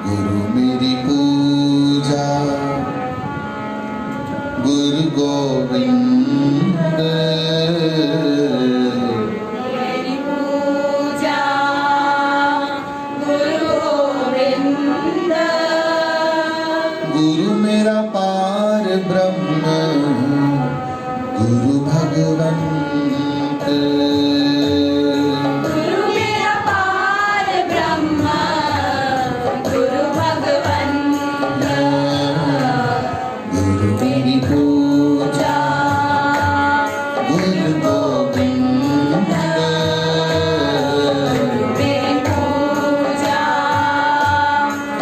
गुरु मेरी पूजा गुरु गोविंद मेरी पूजा गुरु गोविंद गुरु मेरा पार ब्रह्म गुरु भगवंत गुरु मेरा पार ब्रह्म गुरु भगवंत गुरु मेरी पूजा गुरु गोविंद मेरी पूजा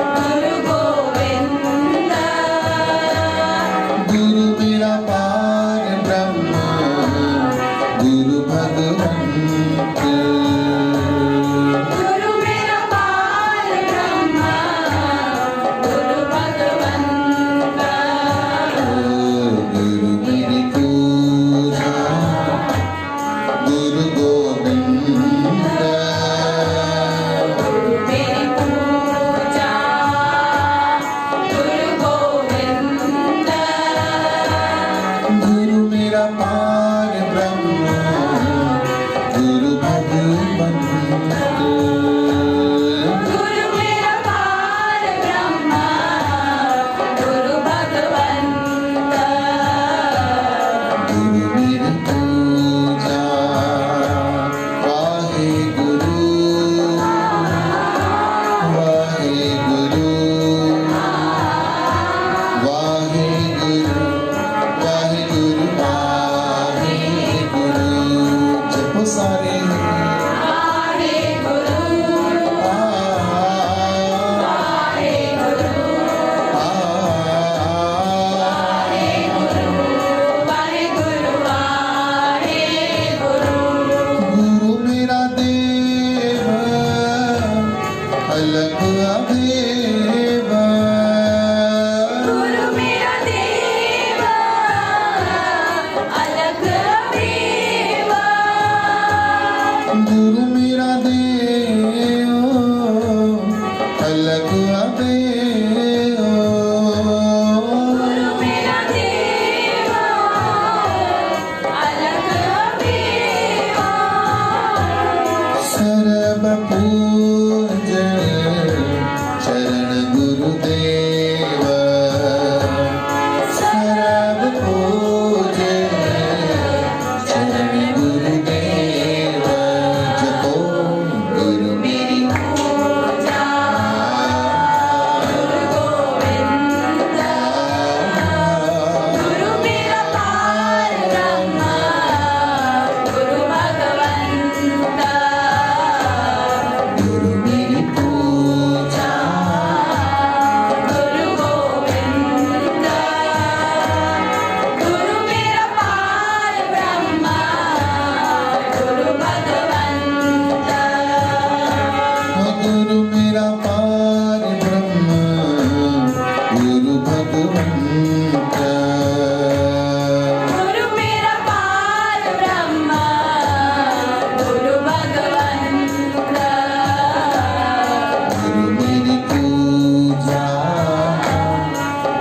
गुरु गोविंद गुरु मेरा पार ब्रह्म गुरु भगवंत गुरु मेरा पार ब्रह्म गुरु भगवंत गुरु मेरी पूजा गुरु गोविंद मेरी पूजा गुरु गोविंद गुरु मेरा पार ब्रह्म गुरु भगवंत गुरु मेरा पार ब्रह्म गुरु भगवंत गुरु मेरी पूजा वाहे गुरु वाहे गुरु वाहे गुरु वाहे गुरु वाहे गुरु जपो सारे वाहे गुरु वाहे गुरु वाहे गुरु वाहे गुरु वाहे गुरु गुरु मेरा देव अलग अभेव गुरु मेरा देव अलग देव गुरु मेरा देव अलग अभेव गुरु मेरा देव अलग देव सर्व पूज चरण गुरुदेव सर्व पूज चरण गुरुदेव जपो गुरु मेरी पूजा गुरु गोविंद गुरु मेरा पार ब्रह्म गुरु भगवंत गुरु मेरी पूजा गुरु गोविंद गुरु मेरा पार ब्रह्म गुरु भगवंत गुरु मेरा पार ब्रह्म गुरु भगवंत गुरु मेरा पार ब्रह्म गुरु भगवंत गुरु मेरी पूजा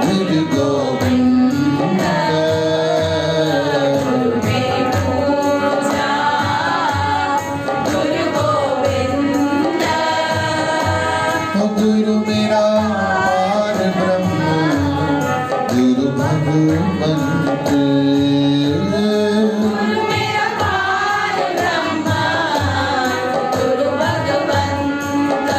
गुरु गोविंद मेरी पूजा गुरु गोविंद गुरु मेरा पार ब्रह्म गुरु भगवंत गुरु मेरा पार ब्रह्म गुरु भगवंत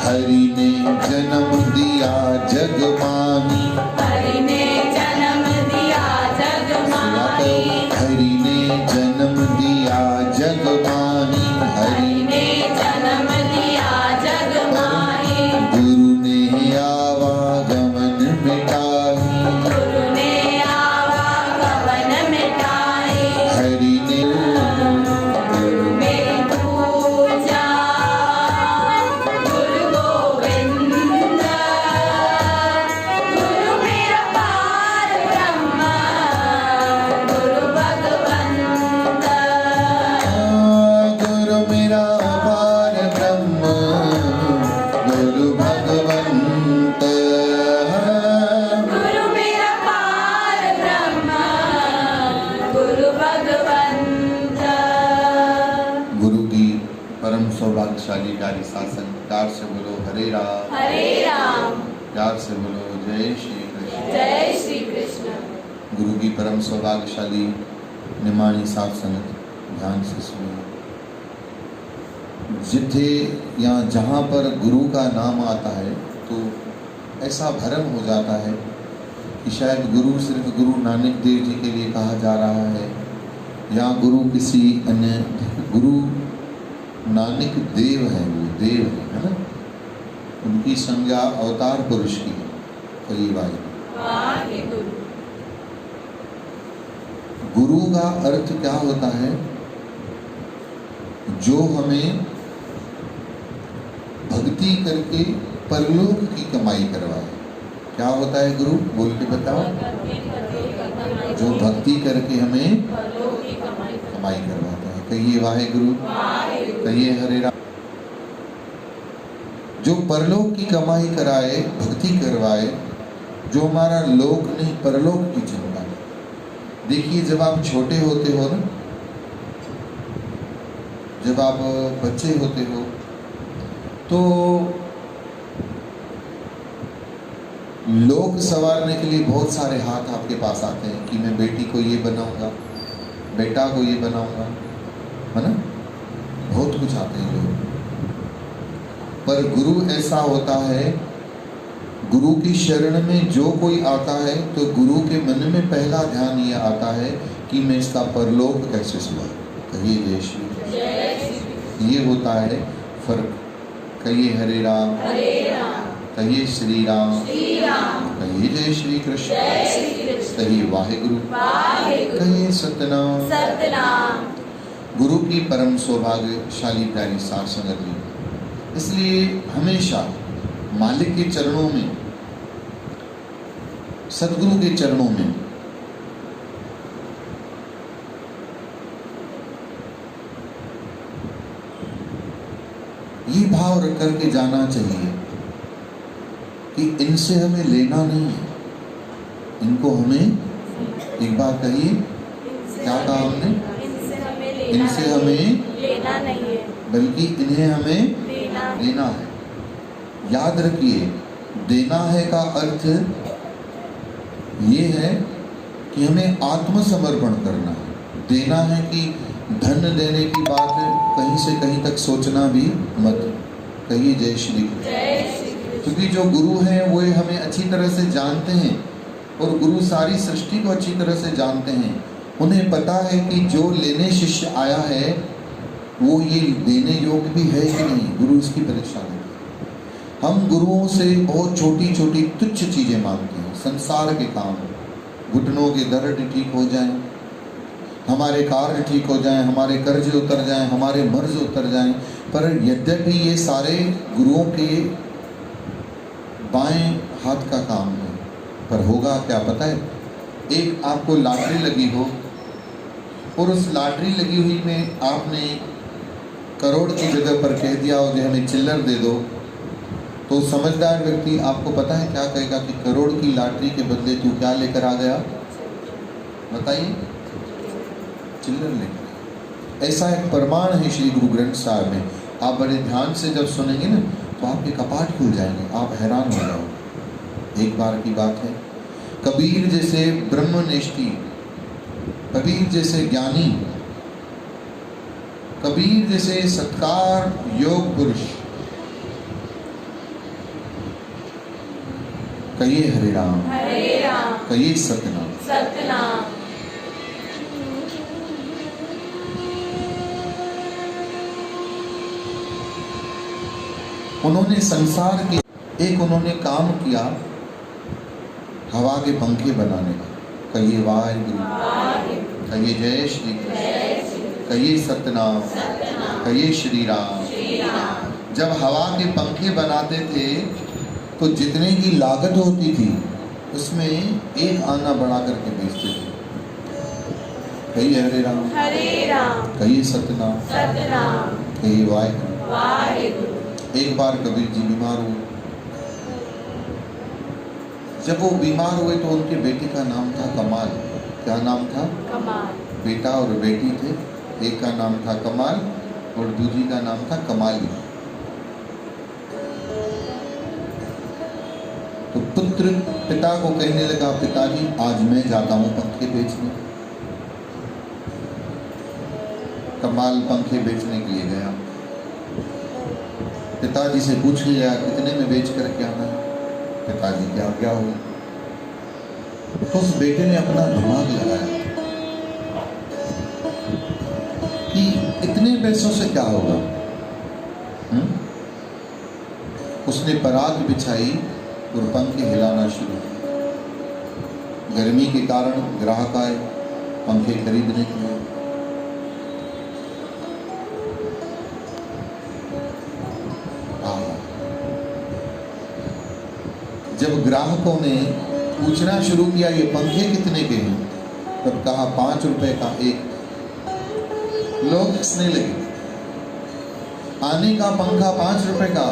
हरि ने जन्म दिया जगमानी हरि ने जन्म दिया जग माही हरि ने जन्म दिया जगमानी हरि हरि ने जन्म दिया जग माही गुरु ने सौभाग्यशाली प्यारी शासन, प्यार से बोलो हरे राम, प्यार से बोलो जय श्री कृष्ण। जय श्री कृष्ण। गुरु की परम सौभाग्यशाली निमाणी साध संगत, ध्यान से सुनिए। जिथे या जहाँ पर गुरु का नाम आता है तो ऐसा भ्रम हो जाता है कि शायद गुरु सिर्फ गुरु नानक देव जी के लिए कहा जा रहा है, या गुरु किसी अन्य। गुरु नानक देव है, वो देव है ना, उनकी संज्ञा अवतार पुरुष की है। कई बार गुरु का अर्थ क्या होता है? जो हमें भक्ति करके परलोक की कमाई करवाए। क्या होता है गुरु? बोल के बताओ। जो भक्ति करके हमें कमाई करवाता है। कहिए वाहे गुरु, कहिए हरे राम। जो परलोक की कमाई कराए, भक्ति करवाए, जो हमारा लोक नहीं परलोक की चिंता है। देखिए, जब आप छोटे होते हो ना, जब आप बच्चे होते हो तो लोक संवारने के लिए बहुत सारे हाथ आपके पास आते हैं कि मैं बेटी को ये बनाऊंगा, बेटा को ये बनाऊंगा, है ना। बहुत कुछ आते हैं लोग। पर गुरु ऐसा होता है, गुरु की शरण में जो कोई आता है तो गुरु के मन में पहला ध्यान ये आता है कि मैं इसका परलोक कैसे सुधारूं। कहिए जय श्री। ये होता है फर्क। कहिए हरे राम, कहिए श्री राम, कहिए जय श्री कृष्ण, कहिए वाहेगुरु, कहिए सतनाम। गुरु की परम सौभाग्यशाली प्यारी साध संगत जी, इसलिए हमेशा मालिक के चरणों में, सदगुरु के चरणों में ये भाव रख करके जाना चाहिए कि इनसे हमें लेना नहीं है, इनको हमें, एक बार कहिए, क्या कहा हमने? इनसे हमें लेना नहीं है, बल्कि इन्हें हमें लेना है। याद रखिए, देना है का अर्थ ये है कि हमें आत्मसमर्पण करना है। देना है कि धन देने की बात कहीं से कहीं तक सोचना भी मत। कहिए जय श्री कृष्ण। क्योंकि जो गुरु हैं वो हमें अच्छी तरह से जानते हैं, और गुरु सारी सृष्टि को अच्छी तरह से जानते हैं। उन्हें पता है कि जो लेने शिष्य आया है वो ये देने योग्य भी है कि नहीं। गुरु इसकी परीक्षा लेते हैं। हम गुरुओं से बहुत छोटी छोटी तुच्छ चीज़ें मांगते हैं, संसार के काम, घुटनों के दर्द ठीक हो जाएं, हमारे कार्य ठीक हो जाएं, हमारे कर्ज उतर जाएं, हमारे मर्ज उतर जाएं। पर यद्यपि ये सारे गुरुओं के बाएं हाथ का काम है, पर होगा क्या पता है? एक आपको लॉटरी लगी हो और उस लॉटरी लगी हुई में आपने करोड़ की जगह पर कह दिया हो कि हमें चिल्लर दे दो, तो समझदार व्यक्ति आपको पता है क्या कहेगा कि करोड़ की लॉटरी के बदले तू क्या लेकर आ गया? बताइए, चिल्लर लेकर। ऐसा एक प्रमाण है श्री गुरु ग्रंथ साहिब में। आप बड़े ध्यान से जब सुनेंगे ना तो आपके कपाट खुल जाएंगे, आप हैरान हो जाओगे। एक बार की बात है, कबीर जैसे ब्रह्मनिष्ठी, कबीर जैसे ज्ञानी, कबीर जैसे सत्कार योग पुरुष, कहिए हरे राम, कहिए सतनाम। उन्होंने संसार के एक उन्होंने काम किया हवा के पंखे बनाने का। कहिए वाहेगुरु, कहिए जय श्री कृष्ण, कहिए सतनाम, कहिए श्री राम। जब हवा के पंखे बनाते थे तो जितने की लागत होती थी उसमें एक आना बढ़ा करके बेचते थे। कहिए हरे राम, कहिए सतनाम, कहिए वाहेगुरु। एक बार कबीर जी बीमार हुए। जब वो बीमार हुए तो उनके बेटे का नाम था कमाल। क्या नाम था? कमाल। बेटा और बेटी थे, एक का नाम था कमाल और दूसरी का नाम था कमाली। तो पुत्र पिता को कहने लगा, पिताजी आज मैं जाता हूं पंखे बेचने। कमाल पंखे बेचने के लिए गया, पिताजी से पूछ लिया कितने में बेच करके आना है। पिताजी क्या क्या हुआ। तो उस बेटे ने अपना दिमाग लगाया कि इतने पैसों से क्या होगा। उसने परात बिछाई और पंखे हिलाना शुरू किया। गर्मी के कारण ग्राहक आए पंखे खरीदने के लिए। जब ग्राहकों ने पूछना शुरू किया ये पंखे कितने के हैं, तब कहा 5 रुपए का एक। लोग हंसने लगे, आने का पंखा 5 रुपए का।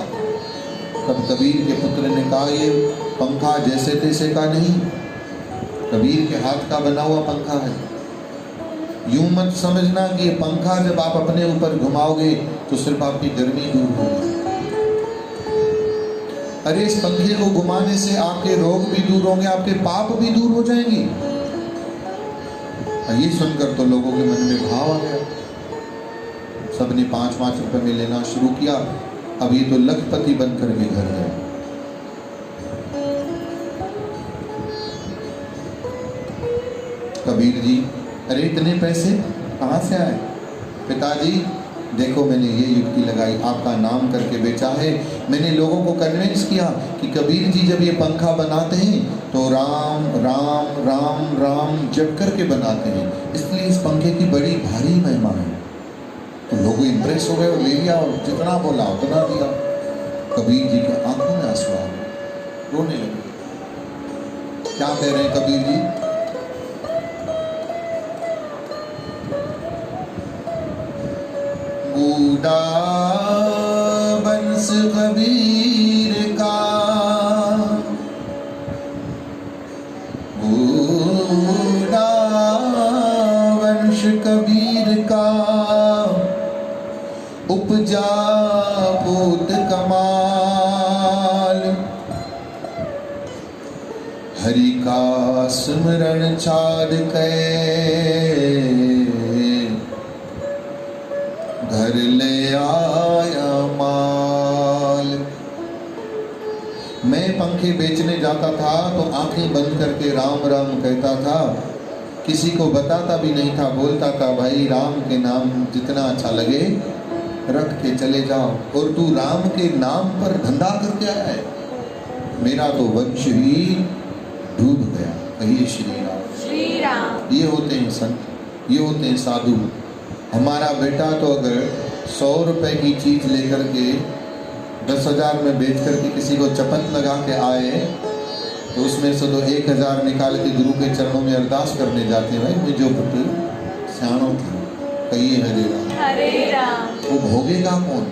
तब कबीर के पुत्र ने कहा ये पंखा जैसे तैसे का नहीं, कबीर के हाथ का बना हुआ पंखा है। यूं मत समझना कि ये पंखा जब आप अपने ऊपर घुमाओगे तो सिर्फ आपकी गर्मी दूर होगी। अरे इस पंखे को घुमाने से आपके रोग भी दूर होंगे, आपके पाप भी दूर हो जाएंगे। ये सुनकर तो लोगों के मन में भाव आ गया। सबने 5-5 रुपए में लेना शुरू किया। अब ये तो लखपति बन करके घर गए। कबीर जी, अरे इतने पैसे कहाँ से आए? पिताजी देखो मैंने ये युक्ति लगाई, आपका नाम करके बेचा है। मैंने लोगों को कन्विंस किया कि कबीर जी जब ये पंखा बनाते हैं तो राम राम राम राम जप करके बनाते हैं, इसलिए इस पंखे की बड़ी भारी महिमा है। तो लोग इंप्रेस हो गए और ले लिया, और जितना बोला उतना दिया। कबीर जी की आंखों में आंसू आ गए, रोने लगे। क्या कह रहे हैं कबीर जी? बूढ़ा बंस कबीर का, बूढ़ा वंश कबीर का, उपजा पूत कमाल। हरि का स्मरण छाड़ के घर ले आया माल। मैं पंखे बेचने जाता था तो आंखें बंद करके राम राम कहता था, किसी को बताता भी नहीं था। बोलता था भाई राम के नाम जितना अच्छा लगे रख के चले जाओ, और तू राम के नाम पर धंधा करके आया है। मेरा तो वंश ही डूब गया। कहिए श्री राम। श्री राम। ये होते हैं संत, ये होते हैं साधु। हमारा बेटा तो अगर 100 रुपए की चीज लेकर के 10,000 में बेच करके किसी को चपत लगा के आए तो उसमें से तो 1,000 निकाल के गुरु के चरणों में अरदास करने जाते हैं, भाई मुझे पुत्र सियाणो था। कहिए हरे राम। हरे राम। वो भोगेगा कौन?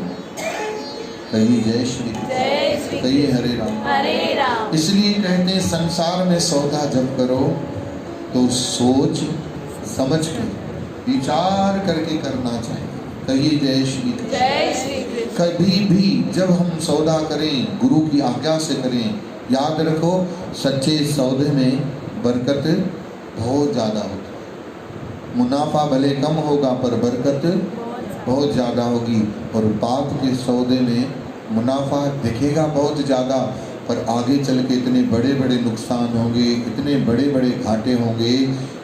कहिए जय श्री। जय श्री। कहिए हरे राम। हरे राम। इसलिए कहते हैं संसार में सौदा जब करो तो सोच समझ के विचार करके करना चाहिए। कहिए जय श्री। जय श्री। कभी भी जब हम सौदा करें गुरु की आज्ञा से करें, याद रखो सच्चे सौदे में बरकत बहुत ज़्यादा होती है। मुनाफा भले कम होगा पर बरकत बहुत ज़्यादा होगी। और पाप के सौदे में मुनाफा दिखेगा बहुत ज़्यादा, पर आगे चल के इतने बड़े बड़े नुकसान होंगे, इतने बड़े बड़े घाटे होंगे,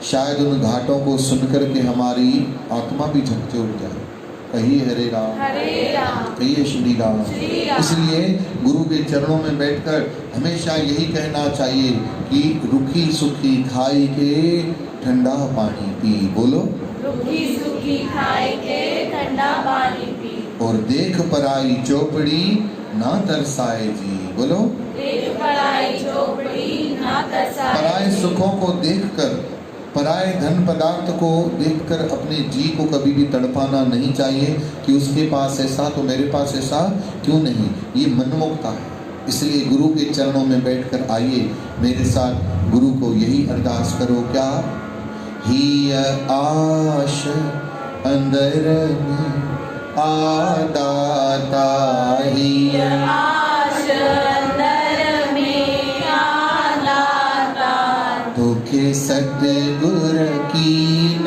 शायद उन घाटों को सुनकर के हमारी आत्मा भी झकझोर जाए। कहिए हरे राम। हरे राम। कहिए श्री राम। श्री राम। इसलिए गुरु के चरणों में बैठकर हमेशा यही कहना चाहिए कि रुखी सुखी खाई के ठंडा पानी पी। बोलो। रुखी सुखी खाई के ठंडा पानी पी। और देख पराई चौपड़ी ना तरसाए जी। बोलो। देख पराई चौपड़ी ना तरसाए। पराए सुखों को देखकर, पराए धन पदार्थ को देखकर अपने जी को कभी भी तड़पाना नहीं चाहिए कि उसके पास ऐसा तो मेरे पास ऐसा क्यों नहीं। ये मनमुक्ता है। इसलिए गुरु के चरणों में बैठकर आइए मेरे साथ गुरु को यही अरदास करो। क्या? ही आश अंदर में आदाता ही आश अंदर में आदाता तोखे सतगुर की न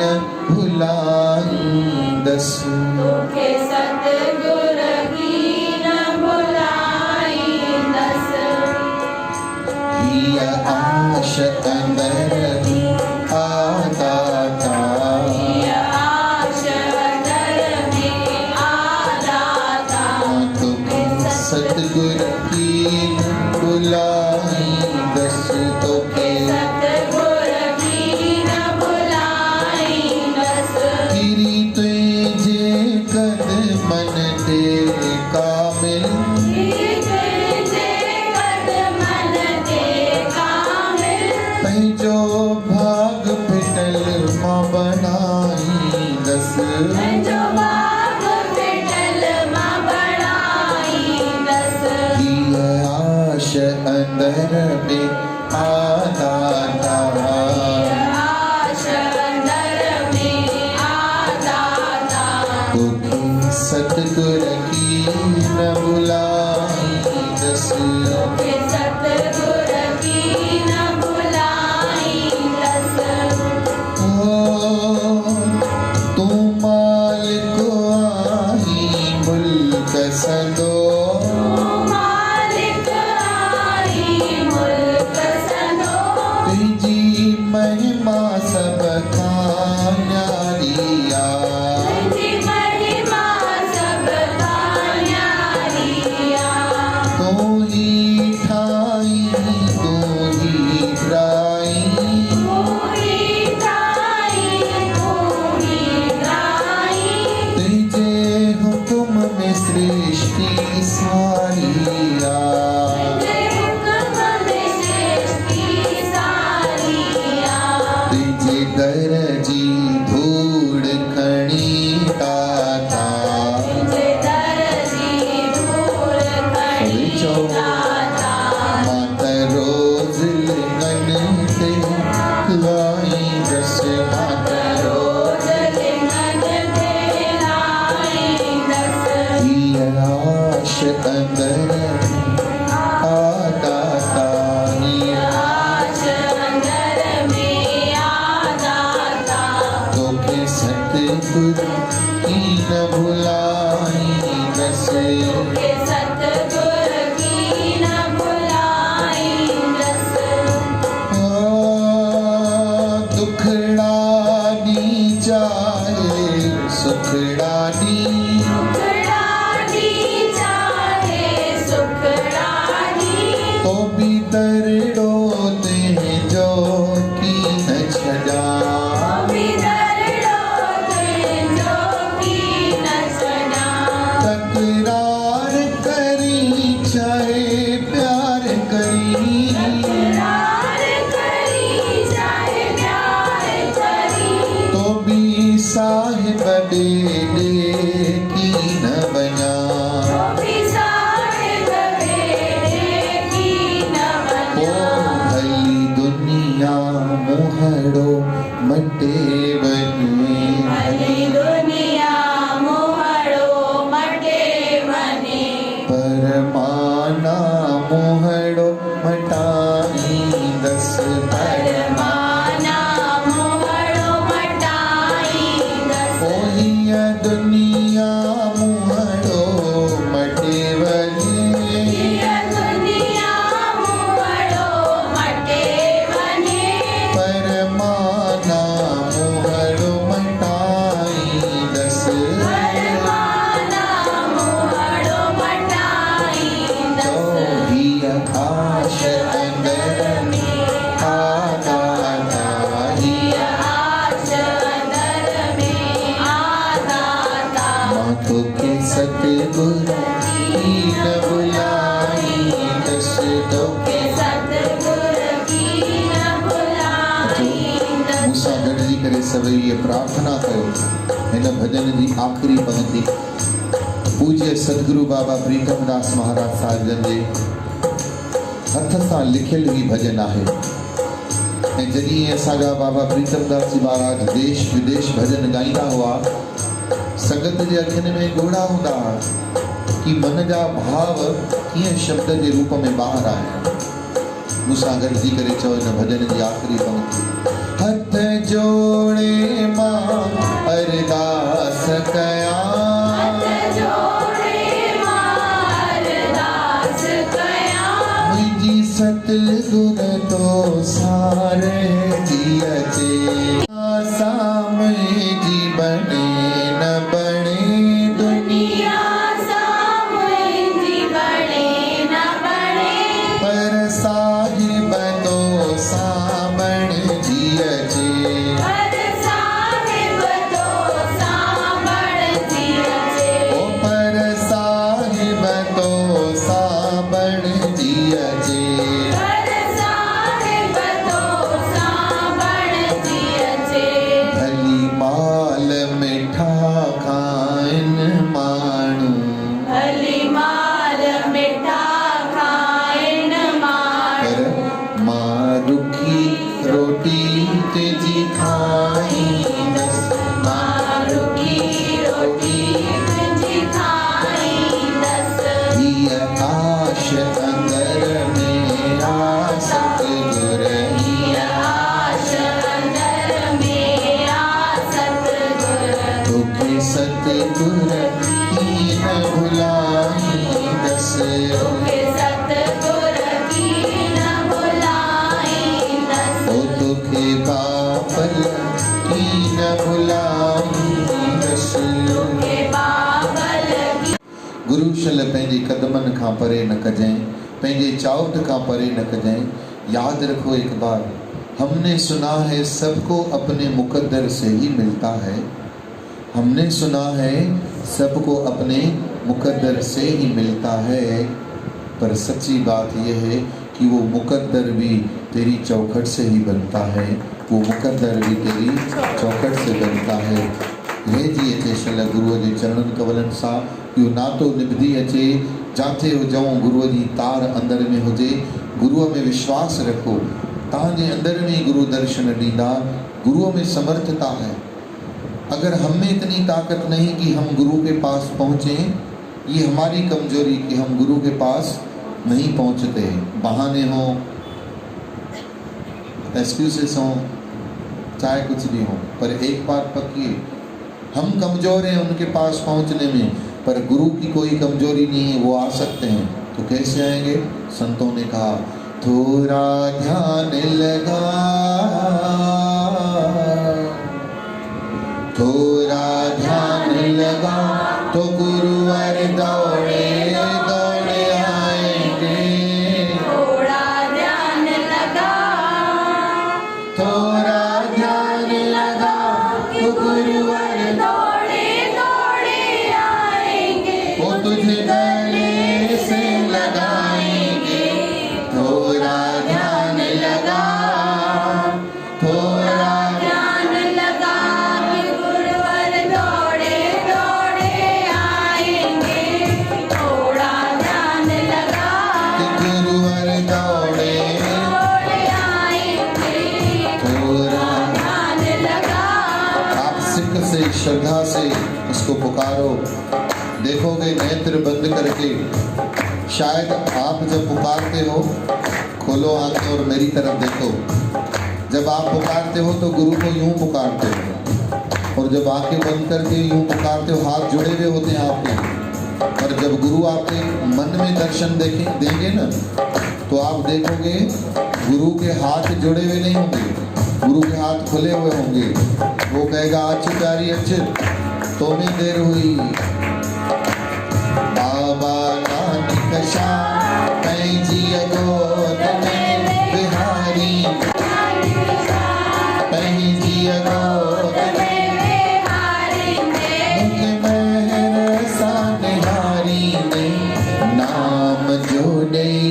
भुलाईंदस तोखे सतगुर की न भुलाईंदस हिय आश अंदर में आदाता हिय आश अंदर में आदाता तोखे सतगुर की न भुलाईंदस तोखे सतगुर की न भुलाईंदस गिरी तुझे कदमन ते कामिल जो भाग पिटल मां बनाईंदस हिय आश अंदर में आदाता तोखे सतगुर की न भुलाईंदस तू मालिक आही मुल्क सदो तुझी महिमा सब खां न्यारिया तू ही ठाई तू ही ड्राई तुझे हुक्म में सृष्टि सारिया तुझे गरजी धूड़ खणी ताता मात रोज लिंगन ते लाईंदस मात हिय आश अंदर आदाता हिय तोखे सतगुर की न भुलाईंदस दुखड़ा दी जाए सुखड़ा दी तो भी दरड़ो ते जो की न छड़ा तकरार करी चाहे प्यार करी तो भी साहिब बेड़े की न बना ओ भली दुनिया मुहड़ो मटे बने परमाना मुहड़ो मटाईंदस ओहिया दुनिया मुहड़ो मटे बने परमाना मुहड़ो मटाईंदस हिय आश अंदर आदाता हिय मां तोखे सतगुर की न भुलाईंदस तोखे मूंसां गॾिजी करे सभई इहा प्रार्थना कयो हिन भॼन जी आख़िरी पंक्ति पूज्य सदगुरु बाबा प्रीतमदास महाराज साहिब जन जे हथ सां लिखियल ही भॼन आहे ऐं जॾहिं असांजा बाबा प्रीतमदास जी महाराज देश विदेश भॼन ॻाईंदा हुआ संगत जे अखियुनि में ॻोढ़ा हूंदा कि मन जा भाव कीअं शब्द जे रूप में ॿाहिरि आया। मूंसां गॾिजी करे चओ हिन भॼन जी आख़िरी पंक्ति, हथ जोड़े मां अरदास कयां, हथ जोड़े मां अरदास कयां, मुंहिंजी सतगुर तो सारे जी अचे, आसा मुंहिंजी बणे न बणे दुनिया, सा मुंहिंजी बणे न बणे, पर साहिब तो सामण जी अचे, पर साहिब तो सामण जी अचे, ओ पर साहिब तो सामण जी अचे, पर साहिब तो सामण जी अचे, भली माल मिठा खाइनि माण्हू, भली माल मिठा खाइण माण्हू, पर मां रुखी रोटी तेजी खाईंदसि, मां रुखी रोटी तुंहिंजी खाईंदसि, हीअ आश अंदर में आ सतगुर, हीअ आश अंदर में आ सतगुर, तोखे सतगुर की न भुलाईंदसि, तोखे सतगुर की न भुलाईंदसि, ओ तोखे बाबल की न भुलाईंदसि। तोखे बाबल की गुरु शल पंहिंजे कदमनि खां परे न कजांइ, पंहिंजे चाउट खां परे न कजांइ। याद रखो एक बार, हमने सुना है सबको अपने मुकद्दर से ही मिलता है, हमने सुना है सबको अपने मुकद्दर से ही मिलता है, पर सच्ची बात यह है कि वो मुकद्दर भी तेरी चौखट से ही बनता है, वो मुकद्दर भी तेरी चौखट से बनता है। रहिजी अचे शल गुरुअ जे चरणनि कवलनि सां, इहो नातो निभदी अचे, जाते हुजऊं गुरुअ जी तार अंदर में हुजे। गुरुअ में विश्वास रखो, तव्हांजे अंदर में ही गुरु दर्शन ॾींदा। गुरुअ में समर्थता है। अगर हम में इतनी ताकत नहीं कि हम गुरु के पास पहुँचें, ये हमारी कमजोरी कि हम गुरु के पास नहीं पहुँचते। बहाने हों, एक्सक्यूजेस हों, चाहे कुछ भी हो, पर एक बात पक्की है, हम कमज़ोर हैं उनके पास पहुँचने में, पर गुरु की कोई कमजोरी नहीं है, वो आ सकते हैं। तो कैसे आएंगे? संतों ने कहा, थोड़ा ध्यान लगा, थोड़ा ध्यान लगा तो गुरुवर दौड़े दौड़े आएंगे, थोड़ा ध्यान लगा, थोड़ा ध्यान लगा तो गुरुवर दौड़े दौड़े आएंगे, वो तुझे गले से लगाएंगे। थोड़ा ध्यान लगा, थोड़ा ध्यान लगा कि गुरुवर दौड़े दौड़े आएंगे, थोड़ा ध्यान लगा कि गुरुवर दौड़े दौड़े आएंगे, थोड़ा। ध्यान लगा। आप सिक से श्रद्धा से उसको पुकारो। देखोगे नेत्र बंद करके, शायद आप जब पुकारते हो, खोलो आंखें और मेरी तरफ देखो। जब आप पुकारते हो तो गुरु को यूं पुकारते हो, और जब आंखें बंद करके यूं पुकारते हो, हाथ जुड़े हुए होते हैं आपके। और जब गुरु आपके मन में दर्शन देंगे ना, तो आप देखोगे गुरु के हाथ जुड़े हुए नहीं होंगे, गुरु के हाथ खुले हुए होंगे। वो कहेगा, अच्छ प्यारी अच्छ, तो में देर हुई। बाबा नानक शाह पंहिंजी गोद में बिहारी, पंहिंजी गोद में मुख महर सां निहारी ने, नाम जो ॾेई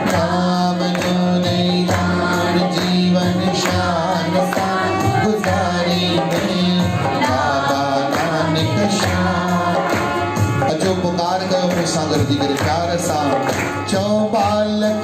नाम जो ॾेई जीवन शान सां गुज़ारी ने, बाबा नानक शाह। अचो पुकार कयो मूंसां गॾिजी करे प्यार सां, चओ बालक